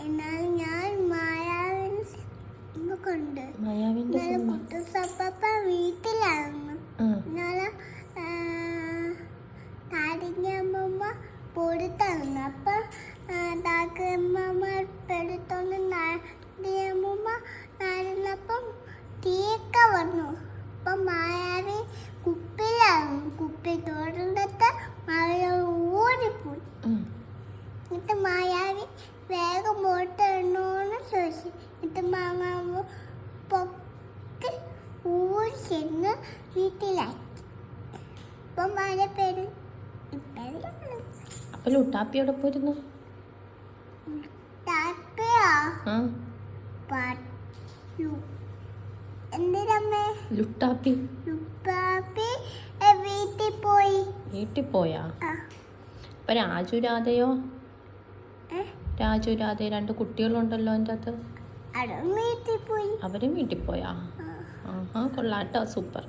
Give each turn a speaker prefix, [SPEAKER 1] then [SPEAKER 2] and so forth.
[SPEAKER 1] എന്നാൽ ഞാൻ
[SPEAKER 2] മായാവിന്റെ സിനിമ
[SPEAKER 1] വീട്ടിലായിരുന്നു. ഇന്നലെ താടിഞ്ഞമ്മ പൊടുത്തായിരുന്നു. അപ്പൊ താക്കമ്മ പെടുത്തോണ്ട് നാടിയമ്മ നടന്നപ്പം തീക്ക വന്നു. അപ്പൊ മായാവി കുപ്പിലായിരുന്നു. കുപ്പി തോടുന്നിട്ട് മായാവി ഓടിപ്പോയി. എന്നിട്ട് മായാവി വേഗം പോട്ടെന്നോന്ന് ചോദിച്ചു. എന്നിട്ട് മാങ്ങാവ് പൊക്കി ഊരി ചെന്ന് വീട്ടിലാക്കി. അപ്പൊ മഴ പെരും.
[SPEAKER 2] അപ്പൊ ലുട്ടാപ്പിയോടെ പോയിരുന്നു.
[SPEAKER 1] എന്തിനമ്മേ
[SPEAKER 2] ലുട്ടാപ്പി വീട്ടിൽ പോയാ? അപ്പൊ രാജു രാധയോ? രാജു രാധ 2 കുട്ടികളുണ്ടല്ലോ എൻ്റെ അകത്ത്. അവരും വീട്ടിൽ പോയാ? ആഹാ, കൊള്ളാട്ടോ, സൂപ്പർ.